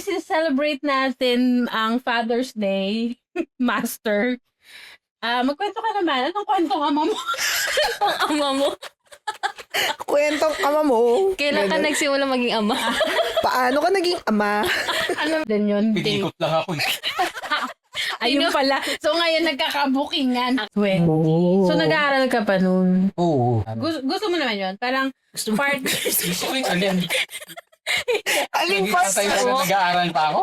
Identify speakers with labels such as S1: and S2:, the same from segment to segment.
S1: isi-celebrate natin ang Father's Day, Master, magkwento ka naman. Anong kwentong ama mo?
S2: Ang ama mo.
S3: Kwentong ama mo.
S2: Kailan ka
S3: Ganun.
S2: nagsimula maging ama?
S3: Paano ka naging ama?
S1: Ano din yun?
S4: Pinikot lang ako.
S1: Ayun pala. So ngayon nagkakabukingan. So nag-aaral ka pa nun.
S4: Oo.
S1: Gusto mo naman yun? Parang part...
S4: Gusto ko yung alin.
S3: Aling
S4: Naging patay
S3: pasto?
S4: na nag-aaral pa ako.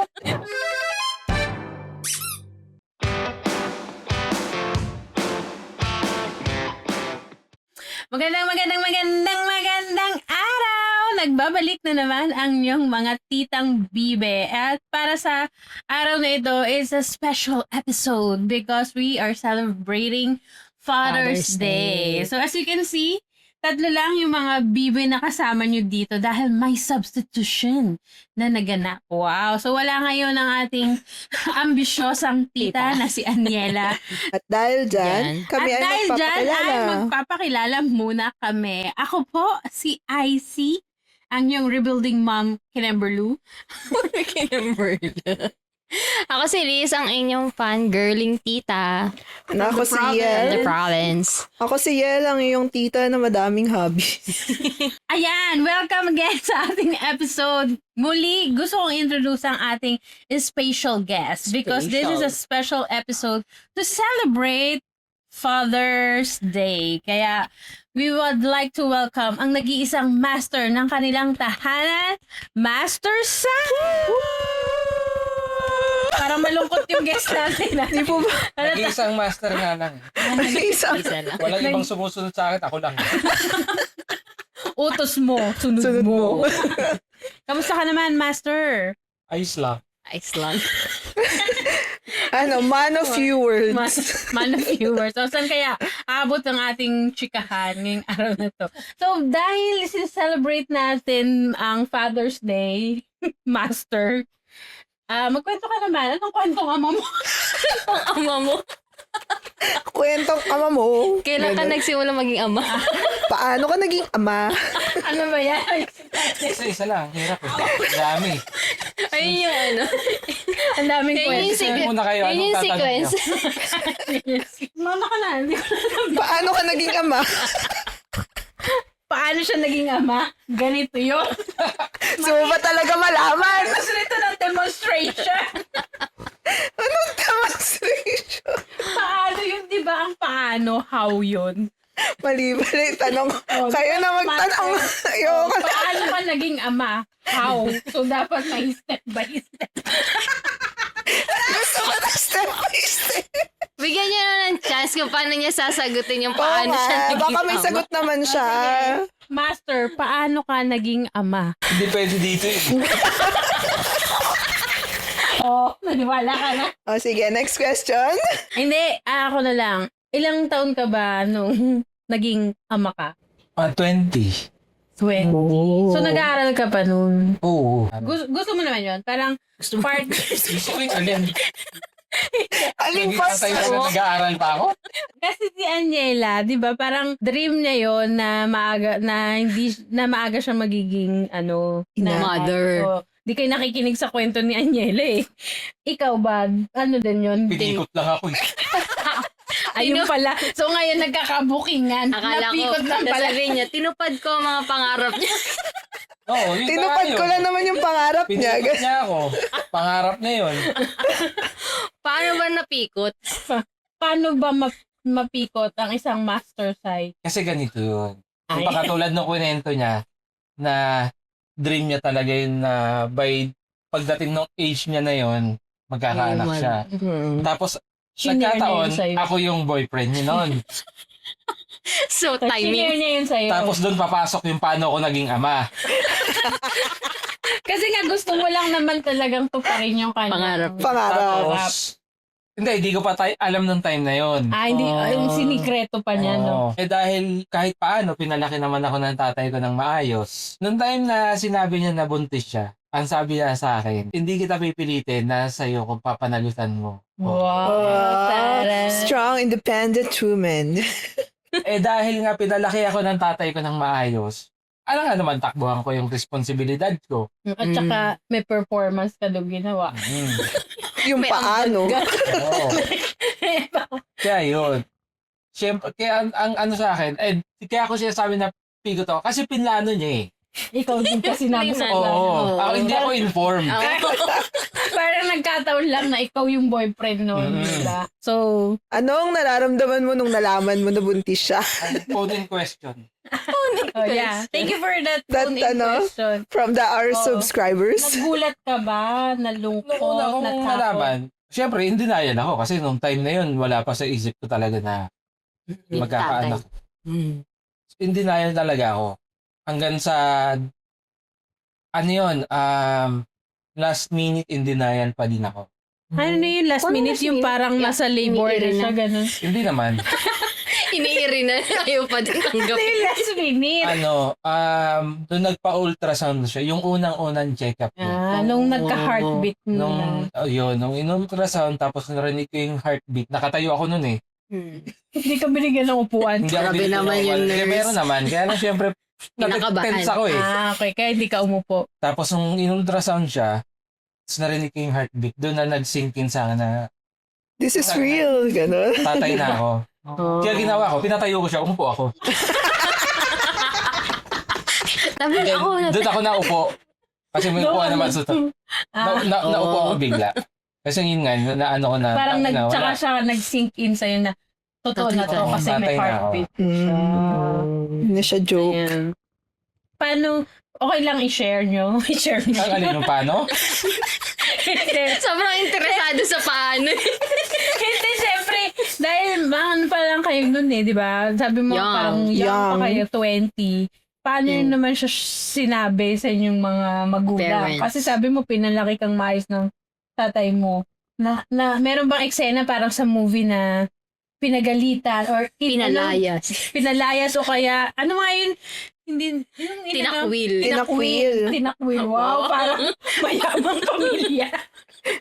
S1: Magandang araw! Nagbabalik na naman ang inyong mga titang bibe. At para sa araw na ito is a special episode because we are celebrating Father's Day. So as you can see, tatlo lang yung mga bibe na kasama nyo dito dahil may substitution na naganap. Wow! So wala ngayon ang ating ambisyosang tita na si Aniela.
S3: At dahil dyan, kami
S1: At
S3: ay
S1: dahil dyan
S3: magpapakilala.
S1: ay magpapakilala muna kami. Ako po, si IC, ang yung rebuilding mom, Kinemberlu.
S2: Ako si Liz, ang inyong fangirling tita.
S3: Ako si
S2: The
S3: Yel.
S2: province.
S3: Ako si Yel, ang iyong tita na madaming hobbies.
S1: Ayan, welcome again sa ating episode. Muli, gusto kong introduce ang ating special guest because this is a special episode to celebrate Father's Day. Kaya, we would like to welcome ang nag-iisang master ng kanilang tahanan, Master Sam! Parang malungkot yung guest natin.
S3: Di po ba?
S4: Nag-iisang master nga lang.
S3: Isang
S2: Isa lang.
S4: Walang ibang sumusunod sa akin, ako lang.
S1: Utos mo, sunod
S3: sunod
S1: mo.
S3: mo.
S1: Kamusta ka naman, Master?
S4: Ayos lang.
S2: Ice lang.
S3: man of few words.
S1: Man of viewers. So, saan kaya abot ang ating chikahan ngayong araw na to? So, dahil celebrate natin ang Father's Day, Master, magkwento ka naman. Anong kwentong ama mo?
S2: Ang ama mo.
S3: Kwentong ama mo.
S2: Kailan ka
S3: Ganun.
S2: nagsimula maging ama?
S3: Paano ka naging ama?
S1: Ano ba yan?
S4: Isa lang. Hirap eh. Dami.
S2: Ayun yung ano.
S1: Ang daming
S2: Ayun yung
S1: kwento.
S2: sequence.
S4: Muna kayo,
S2: Ayun
S4: anong
S2: yung
S4: tatanong
S2: sequence.
S1: Mama ka na. Hindi ko alam.
S3: Paano ka naging ama?
S1: Paano siya naging ama? Ganito yun.
S3: So ba talaga malaman?
S1: Gusto nito ng demonstration.
S3: Anong demonstration?
S1: Paano yun, di ba? Ang paano, how yun?
S3: Mali tanong.
S1: Oh,
S3: Kayo na magtanong. Ayoko na.
S1: Paano ka naging ama? How? So, dapat may step by step.
S3: Gusto ko na step by step.
S2: Bigyan niyo na ng chance kung paano niya sasagutin yung
S3: Oo
S2: paano
S3: nga,
S2: siya naging
S3: baka may
S2: ama.
S3: sagot naman siya.
S1: Master, paano ka naging ama?
S4: Hindi pwede dito eh.
S1: Naniwala ka na?
S3: O sige, next question.
S1: Hindi, ako na lang. Ilang taon ka ba nung naging ama ka?
S4: 20.
S1: 20. So, nag-aaral ka pa nun.
S4: Oo.
S1: Gusto mo naman yun? Parang part...
S4: Gusto ko yung alin.
S3: Aling
S4: Naging patay na
S3: pasto?
S4: nag-aaral pa ako.
S1: Kasi si Aniela, 'di ba, parang dream niya 'yon na maaga siya magiging
S2: Mother.
S1: So, di kayo nakikinig sa kwento ni Aniela eh. Ikaw ba? Ano din 'yon?
S4: Pinikot lang ako eh.
S1: Ayun pala. So ngayon nagkakabukingan.
S2: Akala ko,
S1: Napikot lang pala.
S2: sasabihin niya, tinupad ko ang mga pangarap niya.
S4: Oo, yun
S3: Tinupad
S4: tayo.
S3: ko lang naman yung pangarap niya.
S4: Pinikot niya ako. Pangarap niya yun.
S2: Paano ba napikot?
S1: Paano ba mapikot ang isang master site?
S4: Kasi ganito yun.
S1: Ay.
S4: Yung pakatulad ng kwento niya na dream niya talaga yun na by pagdating ng age niya na yun, magkakaanak
S2: Ayun,
S4: siya. Tapos, nagkataon,
S1: niya yun sa'yo.
S4: ako yung boyfriend niya noon.
S2: So,
S1: Senior
S2: timing.
S1: niya yun sa'yo.
S4: Tapos doon papasok yung paano ako naging ama.
S1: Kasi nga gusto mo lang naman talagang tuparin yung kanya.
S2: Pangarap.
S4: Tapos, hindi ko pa alam ng time na yon.
S1: Hindi. Yung sinikreto pa niya, no?
S4: Eh dahil kahit paano, pinalaki naman ako ng tatay ko ng maayos. Noong time na sinabi niya na buntis siya, ang sabi niya sa akin, hindi kita pipilitin na sa'yo kung papanalutan mo.
S1: Wow. Tara.
S3: Strong, independent woman.
S4: Eh dahil nga pinalaki ako ng tatay ko ng maayos, Alam nga naman, takbuhan ko yung responsibilidad ko.
S1: At saka may performance ka doon ginawa.
S3: Yung
S2: May
S3: paano.
S4: Oo. Kaya yun. Siyempre, kaya ang ano sa akin, kaya ako sinasabi na pigo to, kasi pinlano niya eh.
S1: Ikaw din kasi sinabi sa
S4: Oo.
S1: plano.
S4: Ako, hindi ako informed.
S1: Parang nagkataon lang na ikaw yung boyfriend noon. Diba? So,
S3: Anong nararamdaman mo nung nalaman mo na buntis siya?
S4: Phone in question.
S1: oh yeah. Thank you for that
S3: That,
S1: phone-in question.
S3: From our
S1: Oo.
S3: subscribers?
S1: Nagulat ka ba? Nalungkot?
S4: Noong una kong
S1: natakot?
S4: malaman, siyempre, hindi denial ako kasi nung time na yun, wala pa sa isip ko talaga na magkakaanak. In denial talaga ako. Hanggang sa, ano yun, last minute in denial pa din ako.
S1: Ano na yung last
S2: Paano
S1: minute?
S2: last
S1: Yung
S2: minute?
S1: parang
S2: Yeah,
S1: nasa labor na
S2: iniiri
S1: siya,
S2: na.
S1: ganun.
S4: Hindi naman.
S2: Iniiri na. Ayaw pa din
S1: Ano
S2: tanggapin.
S1: yung last minute?
S4: Nung nagpa-ultrasound siya, yung unang-unang check-up ko.
S1: Nung nagka-heartbeat na.
S4: Nung in-ultrasound, tapos narinig ko yung heartbeat, nakatayo ako nun eh.
S1: Hindi ka binigyan ng upuan.
S4: Hindi ako
S2: Grabe
S4: dito
S2: naman
S4: normal.
S2: yung
S4: Kaya
S2: nurse.
S4: meron naman. Kaya lang syempre,
S2: Kinakabahan.
S4: tense ako eh.
S1: Okay. Kaya hindi ka umupo.
S4: Tapos nung in-ultrasound siya, tapos narinig ko yung heartbeat, doon na nag-sink in sa akin na
S3: This is real. Ganon.
S4: tatay na ako. Kaya ginawa ko, pinatayo ko siya, umupo ako.
S2: Sabi niya, ako na.
S4: Doon ako naupo. Kasi may upuan naman sa naupo ako bigla. Kasi yun nga, naano ko na.
S1: Parang tsaka
S4: wala.
S1: siya nag-sink in sa'yo na totoo na to
S2: Totoo.
S1: kasi may
S4: Tatay na ako.
S1: heartbeat siya.
S3: Hindi na siya joke.
S1: Ayan. Paano, okay lang i-share nyo? I-share nyo.
S4: Ang alin yung paano?
S1: Hindi.
S2: Sobrang interesado sa paano.
S1: Hindi, syempre, dahil man pa lang kayo nun eh, di ba? Sabi mo,
S2: Young.
S1: parang young pa kayo, 20. Paano yun naman siya sinabi sa inyong mga magulang?
S2: Parents.
S1: Kasi sabi mo, pinalaki kang maayos ng tatay mo. Na meron bang eksena parang sa movie na pinagalitan or pinalayas o kaya, ano nga yun? Hindi, yung
S2: Tinakwil.
S3: Tinakwil.
S1: Tinakwil. Wow, parang mayamang pamilya.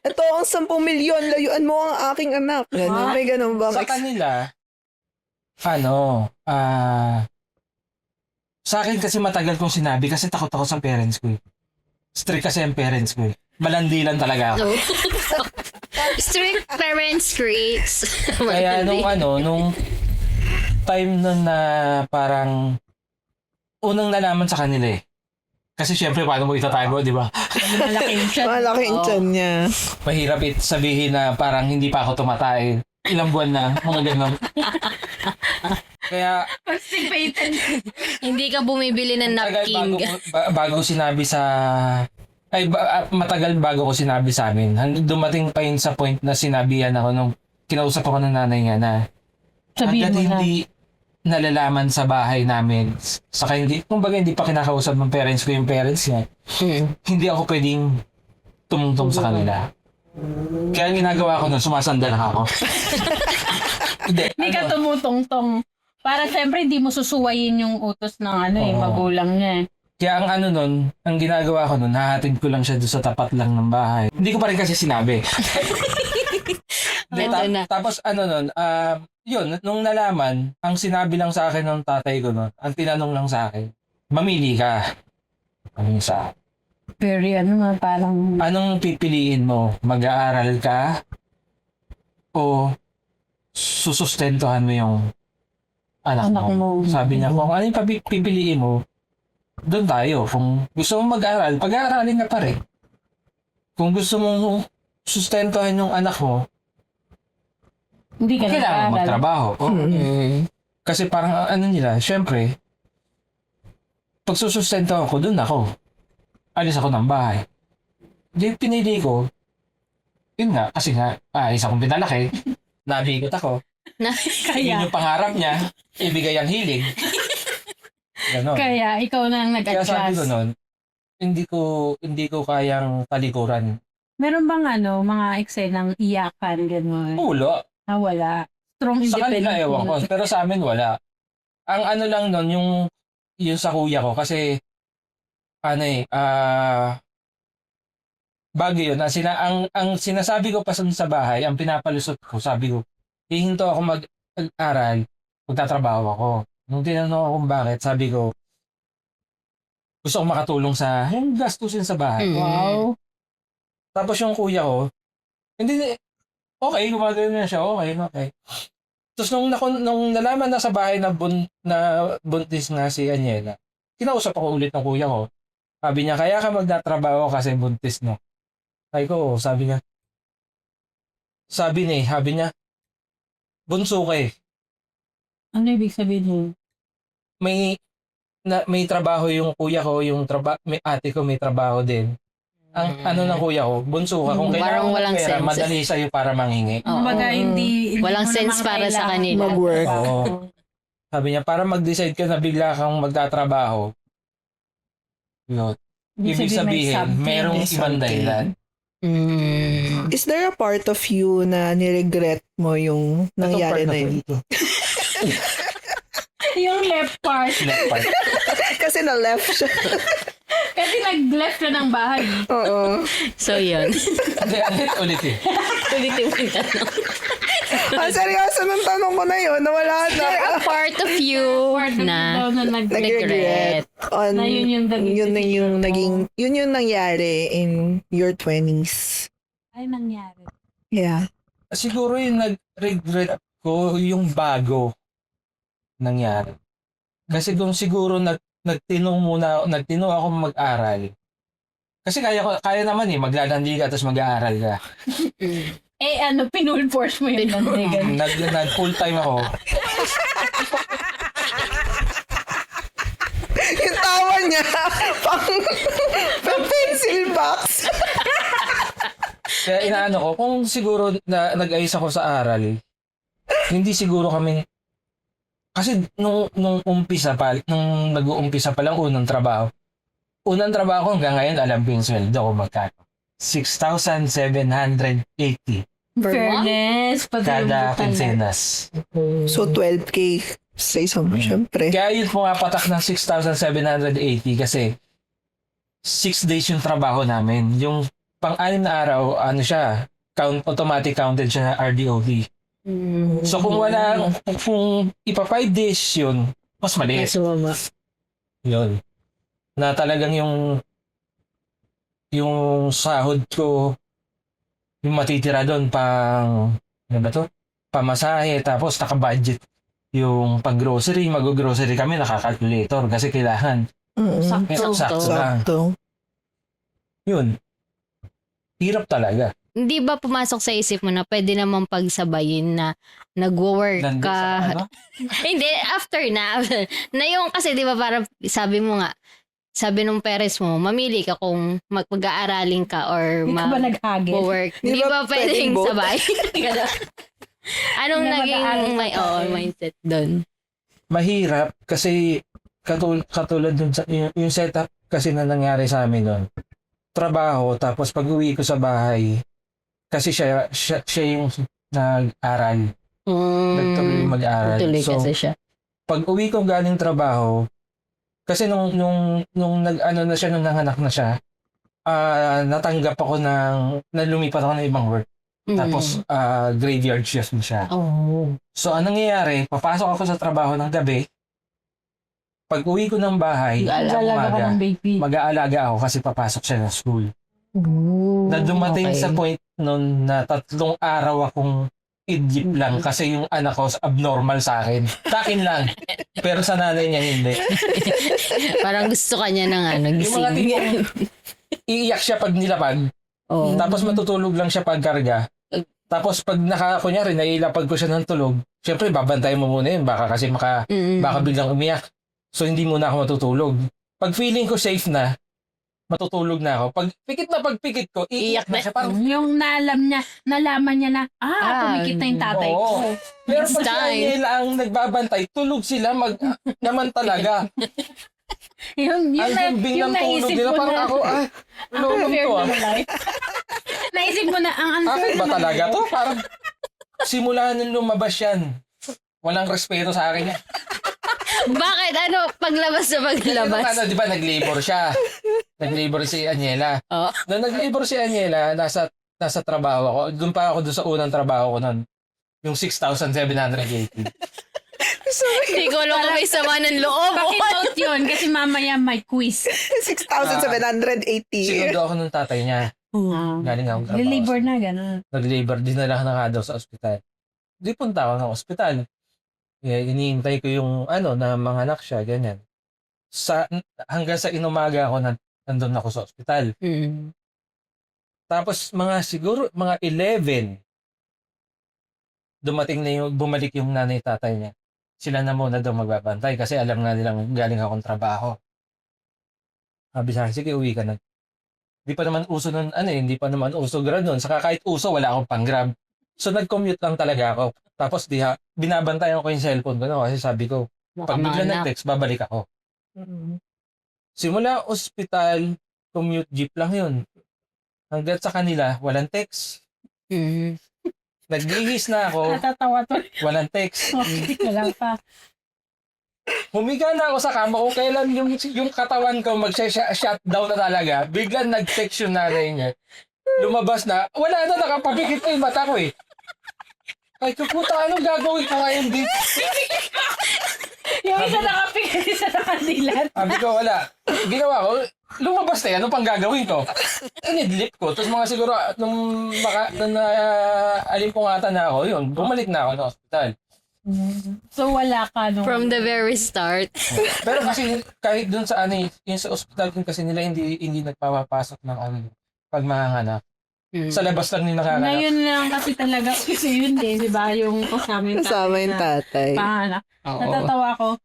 S3: Ito ang 10 milyon. Layuan mo ang aking anak. Ganon. May ganon bang
S4: Sa kanila, sa akin kasi matagal kong sinabi kasi takot ako sa parents ko eh. Strict kasi ang parents ko eh. Malandi lang talaga ako.
S2: Strict parents creates.
S4: Kaya nung time nun na parang unang nalaman sa kanila eh. Kasi syempre paano mo itatago, di ba?
S1: Malaking siya.
S3: malaki yung tiyan niya?
S4: Mahirap sabihin na parang hindi pa ako tumatay. Ilang buwan na, mga ganon. Kaya
S1: Constipated.
S2: Hindi ka bumibili ng
S4: matagal
S2: napkin.
S4: bago sinabi sa matagal bago ko sinabi sa amin. Dumating pa yun sa point na sinabihan ako nung kinausap ako ng nanay niya na
S1: Sabihin
S4: hanggat
S1: mo na.
S4: hindi nalalaman sa bahay namin, saka kumbaga hindi pa kinakausap ng parents ko yung parents niya, hindi ako pwedeng tumungtong sa kanila. Kaya ang ginagawa ko nun, sumasandal ako.
S1: Hindi ka tumutong-tong. Para syempre hindi mo susuwayin yung utos ng
S4: Oo.
S1: magulang niya eh.
S4: Kaya ang ang ginagawa ko nun, hahatid ko lang siya doon sa tapat lang ng bahay. Hindi ko pa rin kasi sinabi.
S2: Ito na.
S4: Tapos yun, nung nalaman, ang sinabi lang sa akin ng tatay ko nun, ang tinanong lang sa akin, mamili ka. Ano sa
S1: Very parang
S4: anong pipiliin mo? Mag-aaral ka? O susustentuhan mo yung anak
S1: Anak
S4: mo?
S1: mo.
S4: Sabi niya, kung ano yung pipiliin mo, doon tayo. Kung gusto mong mag-aral, pag-aaralin ka pa rin. Kung gusto mong sustentuhan yung anak mo,
S1: hindi ka
S4: kailangan
S1: nag-aaral.
S4: magtrabaho.
S2: Mm.
S4: Kasi parang nila, syempre, pag susustentuhan ko, doon ako. Alis ako ng bahay. Di pinili ko, yun nga, kasi nga, isa akong pinalaki, nabigot ako.
S1: Kaya,
S4: Yun yung pangarap niya, ibigay ang hiling. Ganon.
S1: kaya ikaw na ang
S4: Kaya sabi ko
S1: nag-adjust.
S4: nun, hindi ko kayang talikuran.
S1: Meron bang mga eksenang iyakan, gano'n?
S4: Ulo.
S1: Wala. Strong
S4: Sa kanila
S1: independent.
S4: ewan ko. Pero sa amin wala. Ang lang nun, yung sa kuya ko. Kasi, bago yun. Ang sinasabi ko pa sa bahay, ang pinapalusot ko, sabi ko, hihinto ako mag-aral, magtatrabaho ako. Nung tinanong ako kung bakit, sabi ko, gusto kong makatulong sa yung gastusin sa bahay.
S1: Wow.
S4: Tapos yung kuya ko, hindi, okay, gumagano na siya, okay. Tapos nung nalaman na sa bahay na, na buntis nga si Aniela, kinausap ako ulit ng kuya ko. Sabi niya, kaya ka magtatrabaho kasi buntis, no? Sabi niya, bunso ka eh.
S1: Ano ibig sabihin mo?
S4: May trabaho yung kuya ko, may ate ko may trabaho din. Ang ano ng kuya ko, bunso ka. Kung kailangan
S2: Parang
S4: mo
S2: walang
S4: ng pera,
S2: sense.
S4: madali sa'yo para manghingi.
S2: Oo.
S1: Kumbaga, hindi
S2: Walang
S1: mo
S2: sense
S1: naman
S2: para sa
S1: kailangan
S2: kanila.
S3: Mag-work.
S4: Oo. Sabi niya, para mag-decide ka na bigla kang magtatrabaho, yun. Ibig sabihin, merong
S3: May
S4: ibang
S3: something.
S4: dahilan.
S3: Is there a part of you na niregret mo yung nangyari
S4: Itong part
S3: na yun?
S4: ito.
S1: Yung left part.
S4: Left part.
S3: Kasi na-left siya.
S1: Kasi nag-left na ng bahay.
S3: Oo.
S2: So, yun.
S4: Hindi, ulit eh.
S2: Ulitin mo yung tanong.
S3: Ang seryoso ng tanong ko na yun, nawala na.
S2: There a part of you
S1: Na nag-regret.
S2: nag-regret.
S3: On,
S1: Na yun yung
S3: yun yung nangyari in your 20s.
S1: Ay, nangyari.
S3: Yeah.
S4: Siguro yung nag-regret ko yung bago nangyari. Kasi kung siguro nagtinong ako mag-aral. Kasi kaya naman eh, maglalandi ka tapos mag-aaral ka.
S1: Eh, pinul force mo yung landigan.
S4: Nag-full time ako.
S3: Yung tawa niya, pang pencil box.
S4: Kaya inaano ko, kung siguro nag-ayos ako sa aral, hindi siguro kami. Kasi nung nag-uumpisa pa lang unang trabaho ko hanggang ngayon, alam ko yung sweldo ko magkano. 6,780
S1: Fairness.
S4: kada kinsenas.
S3: So, 12K sa isang, syempre.
S4: Kaya yun pumapatak ng 6,780 kasi 6 days yung trabaho namin. Yung pang-anim na araw, automatic counted siya na RDOT. So kung ipa 5 days yun, mas maliit. Yun. Na talagang yung sahod ko, yung matitira doon pamasahe, tapos naka-budget yung pag-grocery, mag-grocery kami, naka-calculator kasi kailangan
S1: Sakto.
S4: sakto lang.
S3: Sakto.
S4: Yun. Hirap talaga.
S2: Hindi ba pumasok sa isip mo na pwede naman pagsabayin na nagwo-work
S4: Nandun
S2: ka?
S4: sa ano?
S2: Hindi, after na. Na yung kasi di ba parang sabi mo nga, sabi nung parents mo, mamili ka kung mag-aaralin ka or
S1: Hindi ka ba naghagis?
S2: mag-work.
S3: Di
S2: Di
S3: ba
S2: ba pwedeng
S3: pwedeng both?
S2: sabay? Anong
S1: Na
S2: naging
S1: mag-aaral ka.
S2: mindset doon?
S4: Mahirap kasi katulad dun sa yung setup kasi na nangyari sa amin noon. Trabaho, tapos pag-uwi ko sa bahay, kasi siya yung nag-aral. Nagtuloy mag-aral.
S2: Tuloy
S4: So,
S2: kasi siya.
S4: pag uwi ko galing trabaho, kasi nung nag-ano na siya, nung nanganak na siya, natanggap ako lumipat ako ng ibang work. Tapos, graveyard shift na siya.
S2: Oh.
S4: So, anong nangyayari? Papasok ako sa trabaho ng gabi. Pag uwi ko ng bahay, sa
S1: Alaga ka
S4: umaga,
S1: ng baby.
S4: mag-aalaga ako kasi papasok siya ng school. Na dumating sa point noon na 3 araw akong idlip lang kasi yung anak ko abnormal sa akin. Sa akin lang. Pero sa nanay niya hindi.
S2: Parang gusto ka niya ng
S4: Yung mga
S2: gising.
S4: tipong iiyak siya pag nilapag,
S2: Oh.
S4: tapos matutulog lang siya pag karga. Tapos pag kunyari, nailapag ko siya ng tulog, syempre babantayan mo muna yun. Baka kasi baka biglang umiyak. So hindi muna ako matutulog. Pag feeling ko safe na, matutulog na ako. Pag pagpikit ko, iiyak na siya. Parang,
S1: Yung nalaman niya na, tumikit na yung tatay ko.
S4: oo. Pero
S2: It's
S4: pag si
S2: time.
S4: Aniela ang nagbabantay, tulog sila naman talaga.
S1: Yung
S4: Ang bimbing ng tulog
S1: naisip
S4: nila,
S1: mo
S4: parang
S1: na,
S4: ako, lulong
S1: unfair
S4: to
S1: na life. Naisip mo na, ang unfair
S4: Akin ba
S1: naman.
S4: talaga to? Parang simula nung lumabas yan, walang respeto sa akin yan.
S2: Bakit? Paglabas na paglabas?
S4: Di ba nag-labor siya? Nag-labor si Aniela.
S2: Oh.
S4: Nung nag-labor si Aniela, nasa trabaho ako. Doon pa ako doon sa unang trabaho ko noon. Yung 6,780.
S2: Hindi ko alam kung may sama ng loob.
S1: Pakinote yun kasi mamaya may quiz.
S3: 6,780.
S4: Sinundo ako ng tatay niya. Galing ako trabaho.
S1: Lilibor na, gano'n.
S4: Nag-labor, dinala na nga daw sa ospital. Di punta ako ng ospital. Iniintay ko yung na manganak siya, ganyan. Hanggang sa inumaga ako, nandun ako sa ospital. Tapos siguro mga 11, bumalik yung nanay tatay niya. Sila na muna daw magbabantay kasi alam nga nilang galing akong trabaho. Sabi sa akin, sige, uwi ka na. Hindi pa naman uso nun, hindi pa naman uso grab nun. Saka kahit uso, wala akong pang-grab. So nag-commute lang talaga ako. Tapos binabantayan ko yung cellphone ko kasi sabi ko, pag bigla nag-text, babalik ako. Simula ospital, commute jeep lang yun. Hanggang sa kanila, walang text. Naglihis na ako,
S1: Natatawa to.
S4: walang text.
S1: Wala pa.
S4: Humiga na ako sa kama ko, kailan yung katawan ko mag-shutdown na talaga, biglang nag-text yung nanay niya. Lumabas na, wala na, nakapapikit na yung mata ko eh. Ay, kaputa, anong gagawin ko ngayon dito?
S1: Yung isa nakapikit, isa nakadilat.
S4: Sabi ko, wala. Ginawa ko, lumabas na yan, ano pang gagawin ko? Inidlip ko, tapos mga siguro, nung alimpungatan na ako, yun, bumalik na ako ng hospital.
S1: So wala ka nung...
S2: From the very start.
S4: Pero kasi kahit dun sa yung sa ospital din kasi nila hindi nagpapapasok ng pag manganganak. Sa labas lang nila nakakanak.
S1: Ngayon lang kasi talaga kasi yun di ba? Yung kasama yung
S3: tatay.
S1: panganak.
S4: Oo.
S1: Natatawa ko.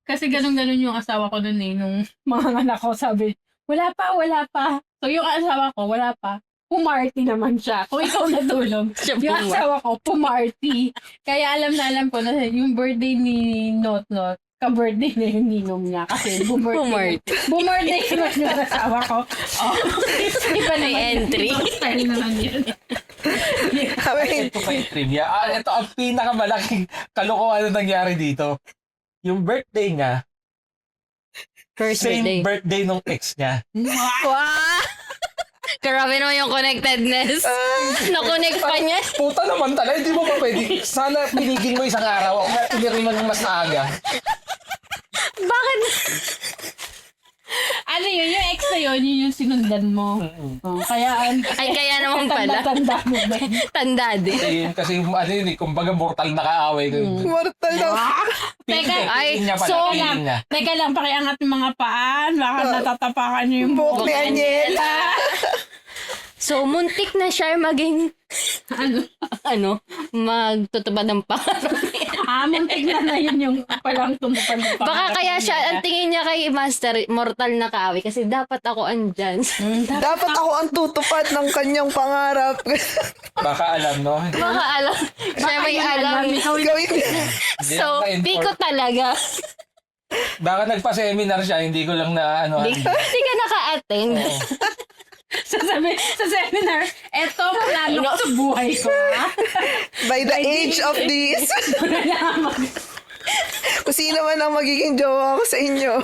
S1: Kasi ganun-ganun yung asawa ko nun nung mga anak ko sabi, wala pa. So yung asawa ko, wala pa. Pumarty naman siya. Kung ikaw natulog, yung asawa ko, pumarty. Kaya alam ko na yung birthday ni Notnot, ka-birthday na yung ninong niya. Kasi bumbirthday naman yung asawa ko. Oh, iba na
S2: May entry.
S1: Style naman yun.
S4: Ito pa yung trivia. Ito ang pinakamalaking kalokohan na nangyari dito. Yung birthday niya,
S2: First
S4: same
S2: birthday.
S4: birthday nung ex niya.
S2: Wow! Grabe naman yung connectedness. Na-connect pa niya.
S4: Puta naman talaga, hindi mo pa pwede. Sana pinigil mo isang araw o kaya pinigil mo ng mas maaga.
S2: Bakit?
S1: Ano yun? Yung ex na yun yung sinundan mo. Oh, kaya
S2: Naman pala.
S1: Tanda mo ba?
S2: Tanda din.
S4: Kasi kumbaga mortal na kaaway ko.
S3: Mortal na.
S1: Teka lang, pakiangat yung mga paan. Baka natatapakan nyo yung
S3: Buhok ni Aniela.
S2: So, muntik na siya maging magtutubad ng pangarap.
S1: Muntik na yun yung palang tumupad ng
S2: Baka kaya siya, ang tingin niya kay Master, mortal na kaaway. Kasi dapat ako andyan.
S3: Dapat ako ang tutupad ng kanyang pangarap.
S4: Baka alam, no?
S2: Baka alam. Siya may alam.
S3: Gawin
S2: So, di ko talaga.
S4: Baka nagpa-seminar siya, hindi ko lang na
S2: Di ka naka-attend.
S1: sa seminar, eto plano ko sa buhay ko.
S3: by the age of this. Kung sino man ang magiging jowa ko sa inyo.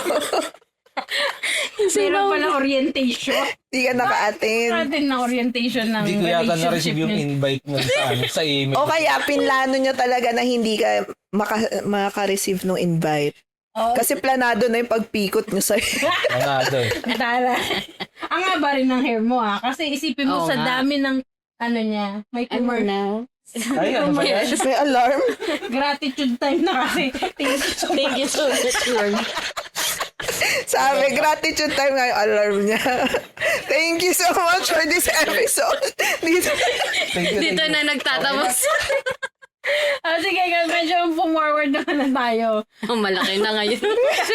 S1: Meron pala orientation.
S3: Di ka naka-attend.
S1: Natin na orientation ng
S4: Hindi ko yata na-receive
S1: relationship
S4: yung
S1: niya.
S4: invite mo sa email.
S3: O kaya pinlano nyo talaga na hindi ka maka-receive ng invite.
S1: Oh.
S3: Kasi planado na yung pagpikot nyo sa'yo.
S4: Doon.
S1: Tara. Ang haba rin ng hair mo kasi isipin mo
S2: Oo
S1: sa
S2: nga.
S1: dami ng niya, may
S2: na?
S4: Ay, ano ba yan?
S3: May alarm.
S1: gratitude time na kasi.
S2: Thank you so much, Lord.
S3: Sabi, gratitude time nga yung alarm niya. Thank you so much for this episode.
S2: Dito na nagtatapos.
S1: Sige, medyo forward naman na tayo.
S2: Ang malaki na ngayon.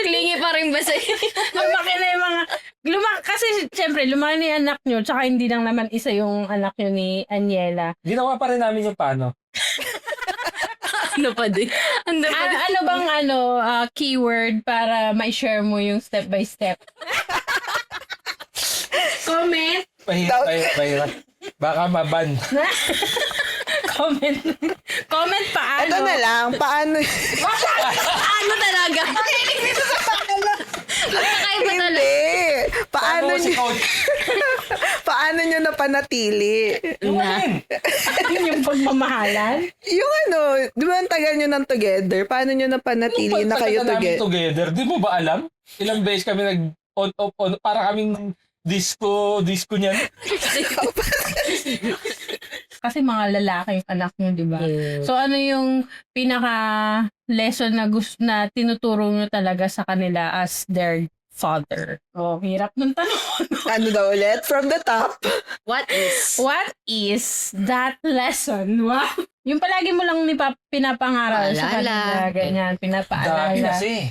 S2: Lingi pa rin ba sa'yo?
S1: Lumaki na yung mga... kasi siyempre, lumaki na yung anak nyo, tsaka hindi lang naman isa yung anak nyo ni Aniela.
S4: Ginawa pa rin namin yung paano.
S2: Ano pa din?
S1: Ano bang keyword para ma-share mo yung step by step? Comment.
S4: Pahirap. Baka maban.
S1: Comment paano?
S3: Ito na lang, paano?
S2: Ano talaga? Kakaiba talaga.
S3: Hindi. Paano
S4: Si
S3: nyo,
S4: Coach?
S3: paano paano nyo napanatili?
S4: Yung
S2: Na.
S4: ano yun?
S1: yung pagmamahalan.
S3: Yung ano, di ba ang tagal nyo ng together? Paano nyo napanatili na kayo together?
S4: Di mo ba alam? Ilang beses kami on, off, on. Para kaming disco niyan.
S1: Kasi mga lalaki yung anak nyo, di ba? So, ano yung pinaka-lesson na na tinuturo nyo talaga sa kanila as their father? Oh, hirap ng tanong.
S3: Ano daw ulit? From the top.
S2: What is?
S1: What is that lesson? Wow. Yung palagi mo lang pinapangaral sa
S2: Paalala.
S1: kanila, ganyan,
S4: Dami
S1: pinapaalala.
S4: kasi.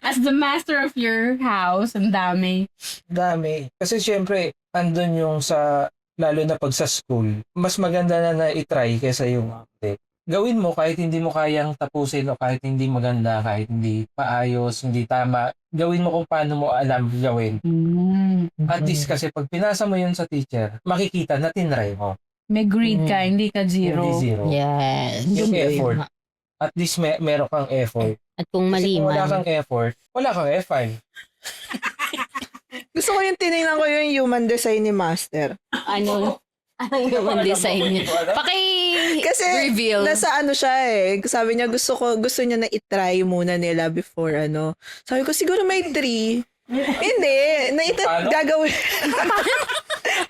S1: As the master of your house, ang dami.
S4: Dami. Kasi syempre, andun yung lalo na pag sa school, mas maganda na i-try kaysa yung gawin mo kahit hindi mo kayang tapusin o kahit hindi maganda, kahit hindi paayos, hindi tama. Gawin mo kung paano mo alam gawin. At least kasi pag pinasa mo yun sa teacher, makikita na tinry mo.
S1: May grade ka, hindi ka zero.
S4: Hindi zero.
S2: Yes.
S4: Yung effort. At least meron kang effort.
S2: At kung
S4: Kasi
S2: mali
S4: kung wala
S2: man.
S4: kang effort, wala kang F5.
S3: Gusto ko yung tinignan ko yung human design ni Master.
S2: Ano? Anong human design niya?
S3: Kasi
S2: Paki-reveal.
S3: nasa ano siya eh. Sabi niya gusto niya na itry muna nila before ano. Sabi ko siguro may 3. Hindi.
S4: Paano?
S3: Gagawin.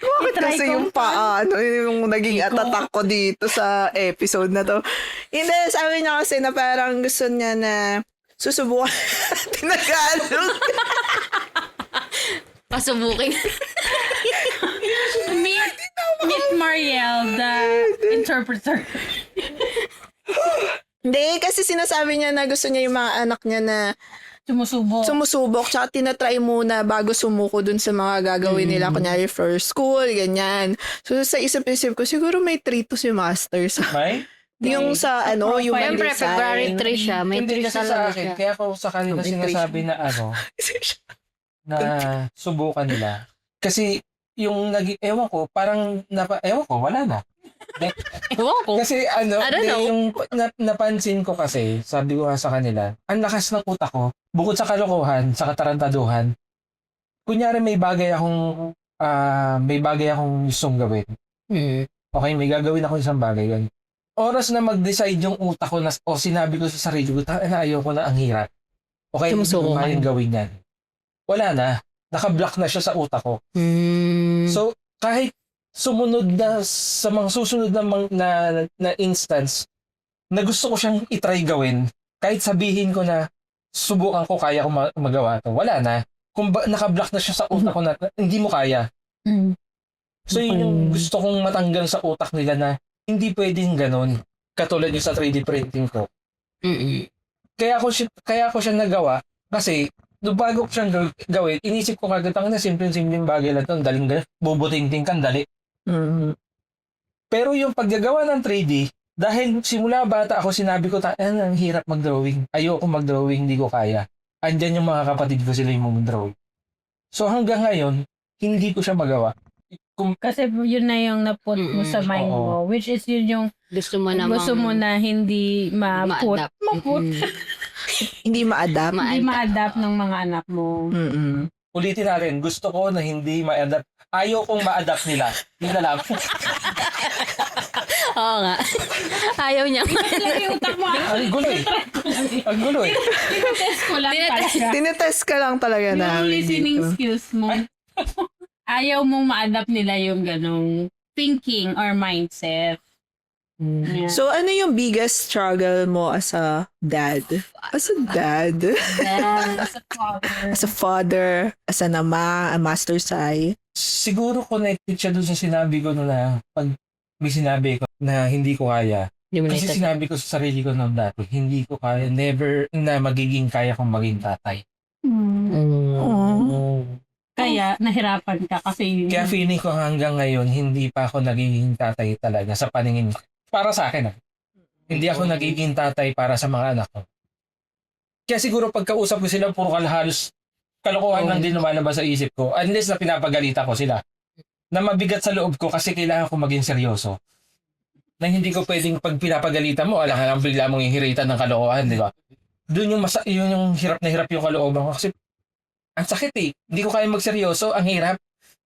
S3: Bakit
S1: I-try
S3: kasi
S1: ko
S3: yung paano yung naging atatak ko dito sa episode na to. Hindi, sabi niya kasi na parang gusto niya na susubukan Tinagalog.
S2: Pasubukin.
S1: Meet Mariel, the interpreter.
S3: Hindi, kasi sinasabi niya na gusto niya yung mga anak niya na sumusubok, tsaka tinatry muna bago sumuko dun sa mga gagawin nila, kunyari for school, ganyan. So, sa isip-isip ko, siguro may 3 to si Master sa,
S4: May?
S3: yung sa, ano, yung
S2: Siyempre,
S3: design.
S2: February 3 siya. May
S4: Hindi
S2: 3 ka
S4: kasi sa
S2: talaga
S4: akin.
S2: siya.
S4: Kaya ako sa kanila
S3: May
S4: sinasabi na na subukan nila. Kasi yung ewan ko, parang ewan ko, wala na.
S2: Ewan ko.
S4: Kasi
S2: I don't know.
S4: yung napansin ko kasi, sabi ko nga sa kanila, ang lakas ng utak ko, bukod sa kalokohan, sa katarantaduhan, kunyari may bagay akong gustong gawin. Okay, may gagawin ako isang bagay. Yun. Oras na mag-decide yung utak ko o sinabi ko sa sarili ko, ayoko na, ang hirap. Okay, hindi ko kayang gawin yan. Wala na. Naka-block na siya sa utak ko. So, kahit sumunod na sa mga susunod na instance na gusto ko siyang itry gawin, kahit sabihin ko na subukan ko, kaya ko magawa to, wala na. Kung naka-block na siya sa utak ko na hindi mo kaya. So, yun yung gusto kong matanggal sa utak nila na hindi pwedeng ganun. Katulad yung sa 3D printing ko. Kaya ko siya nagawa kasi bago ko siyang gawin, inisip ko kagad na simpleng bagay lang ito, daling bubuting-ting kan, dali. Pero yung paggagawa ng 3D, dahil simula bata ako, sinabi ko, ang hirap mag-drawing. Ayoko mag-drawing, hindi ko kaya. Andyan yung mga kapatid ko, sila yung mag-drawing. So hanggang ngayon, hindi ko siya magawa.
S1: Kasi yun na yung naput mo sa mind mo, which is yun yung
S2: gusto mo
S1: na hindi ma-put.
S3: Hindi ma-adapt.
S1: Hindi ma-adapt ng mga anak mo.
S4: Ulitin natin, gusto ko na hindi ma-adapt. Ayaw kong ma-adapt nila. Yun na lang.
S2: Oo nga. Ayaw niya.
S1: Yung utak mo.
S4: Ang gulo eh. Ang gulo eh.
S1: Tinetest ko lang talaga.
S3: Tinetest ka lang talaga
S1: Yung
S3: namin
S1: listening
S3: dito.
S1: skills mo. Ayaw mong ma-adapt nila yung ganong thinking or mindset. Yeah.
S3: So, ano yung biggest struggle mo as a dad? As a dad?
S1: As a father.
S3: As a father? As an ama? A master sai?
S4: Siguro connected siya doon sa sinabi ko na pag may sinabi ko na hindi ko kaya. Kasi sinabi ko sa sarili ko noong dati, hindi ko kaya, never na magiging kaya kong maging tatay.
S1: Kaya nahirapan ka kasi
S4: Kaya feeling ko hanggang ngayon, hindi pa ako nagiging tatay talaga sa paningin. Para sa akin, hindi ako nagiging tatay para sa mga anak ko. Kaya siguro pagkausap ko sila, puro halos kalokohan lang din lumalabas sa isip ko. Unless na pinapagalitan ko sila. Na mabigat sa loob ko kasi kailangan ko maging seryoso. Na hindi ko pwedeng pag pinapagalitan mo, alang bigla mong ihiritan ng kalokohan, di ba? Doon yun yung hirap na hirap yung kalooban ko. Kasi ang sakit eh. Hindi ko kaya magseryoso. Ang hirap.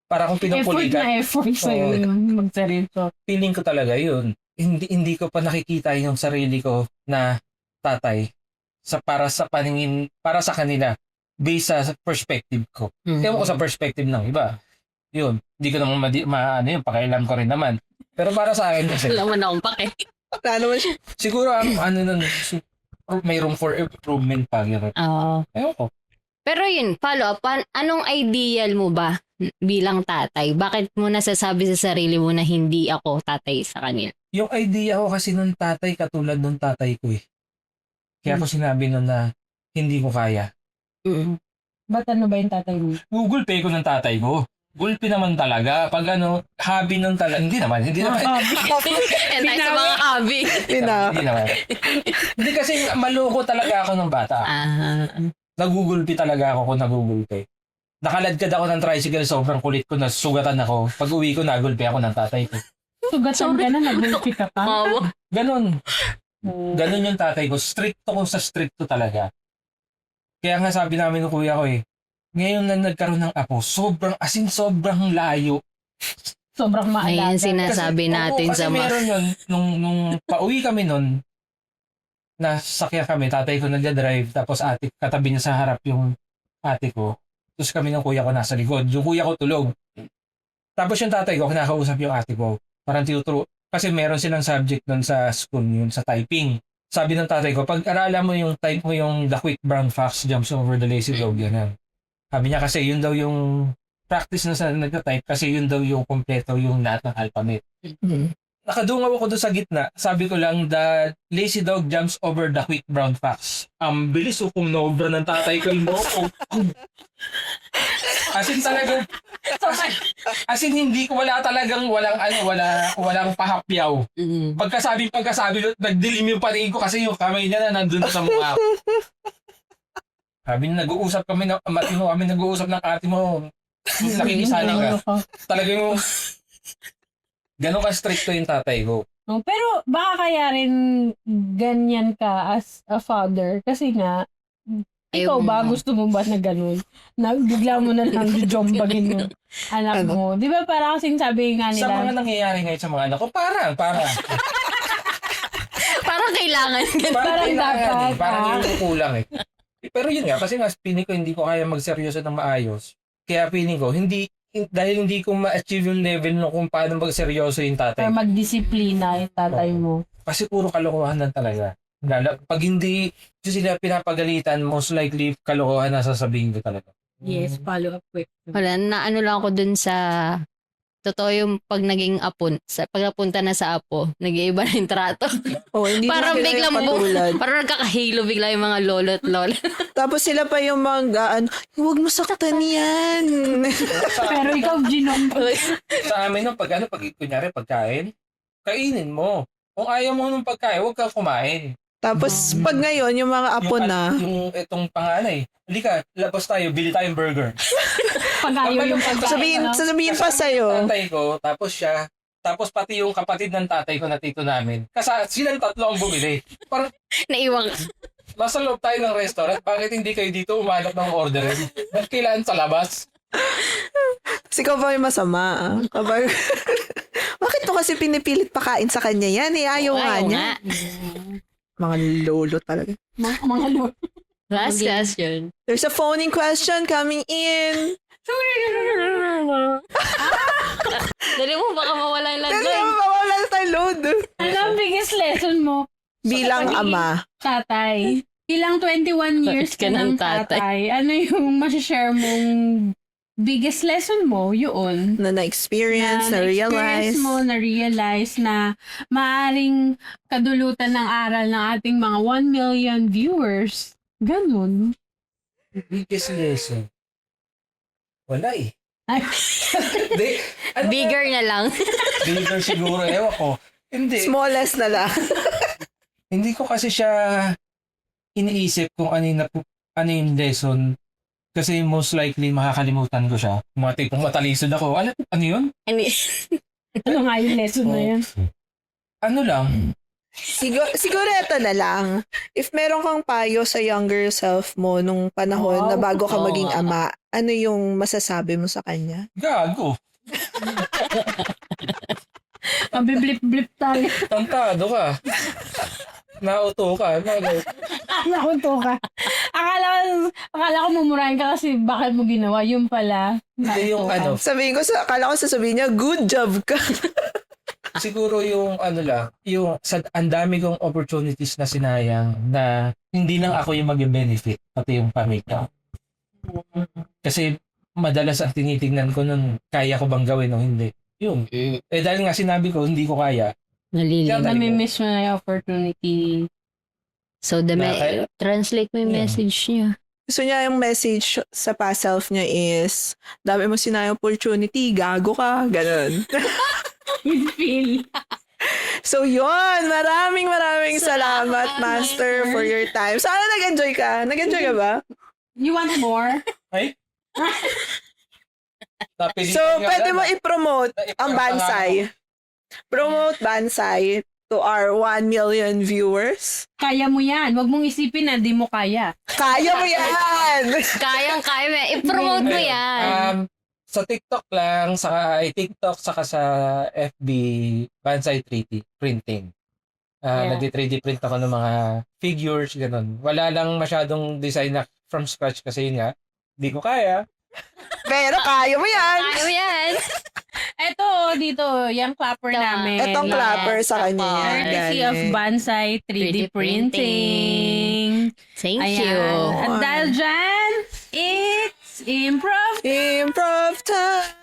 S4: para kung pinupulikan.
S1: Effort sa'yo
S4: Oo.
S1: yun, magseryoso.
S4: Feeling ko talaga yun. Hindi ko pa nakikita yung sarili ko na tatay para sa paningin, para sa kanila based sa perspective ko. Ewan ko sa perspective ng iba. Yun. Hindi ko naman ano yun, pakialam ko rin naman. Pero para sa akin kasi,
S2: Wala man akong pake.
S3: Wala naman siya.
S4: siguro ano nun, may room for improvement pa. Gano'n.
S2: Oo.
S4: Ewan ko.
S2: Pero yun, follow up, anong ideal mo ba bilang tatay? Bakit mo nasasabi sa sarili mo na hindi ako tatay sa kanila?
S4: Yung idea ko kasi nung tatay, katulad nung tatay ko eh. Kaya ko sinabi nun na hindi ko kaya.
S1: Ba't ano ba yung tatay mo?
S4: Google Pay ko ng tatay ko. Gulpi naman talaga. Pag hobby nun talaga. Hindi naman.
S2: And tayo sa mga hobby.
S4: Hindi naman. Hindi kasi maloko talaga ako ng bata. Nagugulpi talaga ako kung nagugulpi. Nakaladkad ako ng tricycle, sobrang kulit ko, nasugatan ako. Pag uwi ko, nagulpi ako ng tatay ko.
S1: Sugatan ka na, nagulpi ka pa.
S4: Ganon. Ganon yung tatay ko. Stricto ko sa stricto talaga. Kaya nga sabi namin ng kuya ko ngayon na nagkaroon ng apo, sobrang layo.
S1: Sobrang maalala.
S2: Ayan sinasabi natin
S4: kasi
S2: sa
S4: meron yun, nung pauwi kami nun, nasakyan kami, tatay ko nagda-drive, tapos katabi niya sa harap yung ate ko. Tapos kami ng kuya ko nasa likod. Yung kuya ko tulog. Tapos yung tatay ko, kinakausap yung ate ko. Parang tinuturo. Kasi meron silang subject nun sa school, yun sa typing. Sabi ng tatay ko, pag-aralan mo yung type mo yung the quick brown fox jumps over the lazy dog, yan. Sabi niya kasi yun daw yung practice na sa nagta-type kasi yun daw yung kompleto yung lahat ng alphabet. Nakadungaw ako doon sa gitna. Sabi ko lang, the lazy dog jumps over the quick brown fox. Ang bilis kung naobra ng tatay ko yung As in talagang, as in hindi ko walang pahapyaw. Pagkasabi, nagdilim yung patingin ko kasi yung kamay niya na nandun sa mukha ko. Sabi niya, nag-uusap kami, matino kami nag-uusap ng ate mo. Nakikisali ka. Talagang gano'n ka-stricto yung tatay ko.
S1: Pero baka kaya rin ganyan ka as a father kasi nga ikaw ba gusto mo ba na gano'n? Na bigla mo na lang jombagin yung anak mo. Di ba parang kasing sabi nga nila.
S4: Sa mga nangyayari ngayon sa mga anak ko, parang.
S2: Parang kailangan.
S1: Parang dapat.
S4: Parang yung kulang eh. Pero yun nga, kasi nga feeling ko hindi ko kaya magseryoso ng maayos. Kaya feeling ko, dahil hindi ko ma-achieve yung level no kung paano magseryoso yung tatay.
S1: Or magdisiplina yung tatay mo.
S4: Kasi puro kalokohan lang talaga. Pag hindi sila pinapagalitan, most likely kalokohan na sasabihin ko talaga.
S1: Yes, follow up quick.
S2: Wala, naano lang ako dun sa totoo yung pag naging apon, pag napunta na sa apo, nag-iiba na yung trato.
S3: Hindi
S2: Parang
S3: na sila
S2: biglang
S3: yung patulad.
S2: parang nagkakahilo bigla yung mga lolo at lola.
S3: Tapos sila pa yung mga huwag mo saktan yan.
S1: Pero ikaw, Ginom.
S4: Sa amin no, pag kunyari pagkain, kainin mo. Kung ayaw mo ng pagkain, huwag kang kumain.
S3: Tapos pag ngayon, yung mga apo na,
S4: Yung itong panganay, halika, labas tayo, bili tayong burger.
S1: Pag ayaw yung pagkain.
S3: sasabihin pa sa'yo.
S4: Tatay ko, tapos siya, tapos pati yung kapatid ng tatay ko na tito namin. Kasi silang tatlo ang bumili. Parang
S2: Naiwan ka.
S4: nasa loob tayo ng restaurant, bakit hindi kayo dito umanap ng orderin? Ba't kailangan sa labas?
S3: Kasi ikaw pa yung masama. Kapag, bakit to kasi pinipilit pakain sa kanya yan? Ayaw nga niya. Mga lolo talaga.
S1: Mga lord.
S2: Last question.
S3: There's a phoning question coming in.
S2: Dali mo, baka mawala yung
S3: Kasi
S2: landline.
S3: mawala na tayo load.
S1: Ano ang biggest lesson mo?
S3: Bilang
S1: Sa
S3: ama.
S1: Tatay. Bilang 21 years ka ng tatay, ano yung masashare mong biggest lesson mo yun?
S3: Na na-experience, na-realize.
S1: Na-realize na maaaring kadulutan ng aral ng ating mga 1 million viewers. Ganun.
S4: Biggest lesson. Wala eh.
S1: Ay,
S4: Hindi.
S2: Bigger na lang.
S4: Bigger siguro, ewan ko. Hindi.
S3: Smallest na lang.
S4: Hindi ko kasi siya iniisip kung ano yung lesson. Kasi most likely makakalimutan ko siya. Mga tipong matalisod ako. Ano yun?
S1: ano nga yung lesson na yun?
S4: Ano lang,
S3: Siguro ito na lang. If meron kang payo sa younger self mo nung panahon na bago ka maging ama, ano yung masasabi mo sa kanya?
S4: Gago.
S1: Mabiblip-blip tayo.
S4: Tantado ka. Nauto ka.
S1: Nakunto ka. Akala ko mumurahin ka kasi bakit mo ginawa. Yung pala.
S4: Hindi yung ano.
S3: Akala ko sasabihin niya, good job ka.
S4: Siguro yung ano lang, yung ang dami kong opportunities na sinayang na hindi lang ako yung mag-benefit, pati yung pamilya. Kasi madalas ang tinitingnan ko nun, kaya ko bang gawin o hindi. Yun. Dahil nga sinabi ko, hindi ko kaya.
S2: Nalilin.
S1: Nami-miss mo na yung opportunity.
S2: So, translate mo yung message niya.
S3: Gusto niya yung message sa past self niya is, dami mo sinayang opportunity, gago ka, ganun.
S1: With feel.
S3: So yun, maraming salamat, Master, for your time. Sana nag-enjoy ka? Nag-enjoy ka ba?
S1: You want more?
S4: Ay?
S3: So, pwede mo i-promote ang Bansay. Promote Bansay to our 1 million viewers.
S1: Kaya mo yan. Huwag mong isipin na di mo kaya.
S3: Kaya mo yan!
S2: Kayang-kaya. I-promote mo yan.
S4: Sa TikTok lang, saka sa FB, Bansay 3D printing. Nag-3D print ako ng mga figures, ganun. Wala lang masyadong design na from scratch kasi yun nga, hindi ko kaya.
S3: Pero kaya mo yan!
S2: Kaya mo yan.
S1: Eto, dito, yung clapper namin.
S3: Etong clapper sa kanya yan.
S1: Courtesy of Bansay 3D printing.
S2: Thank
S1: Ayan.
S2: you.
S1: At dahil dyan, it's improv.
S3: Improv time!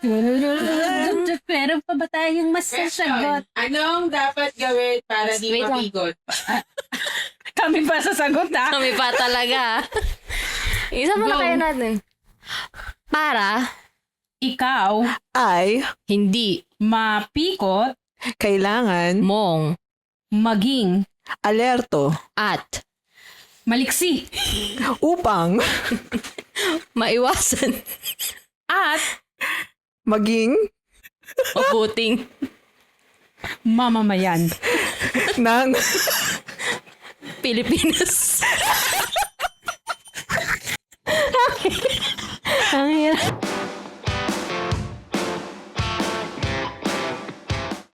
S1: Pero pa ba tayong masasagot?
S5: Anong dapat gawin para di
S2: Wait lang.
S5: mabigot?
S1: Kami pa sasagot ha.
S2: Kami pa talaga. Isa pa na
S1: Go.
S2: kayo natin. Para
S1: Ikaw,
S3: Ay,
S2: hindi
S1: mapikot,
S3: kailangan
S2: mong
S1: maging
S3: alerto
S2: at
S1: maliksi,
S3: upang
S2: maiwasan
S1: at
S3: maging
S2: mabuting
S1: mamamayan.
S3: ng
S2: Pilipinas.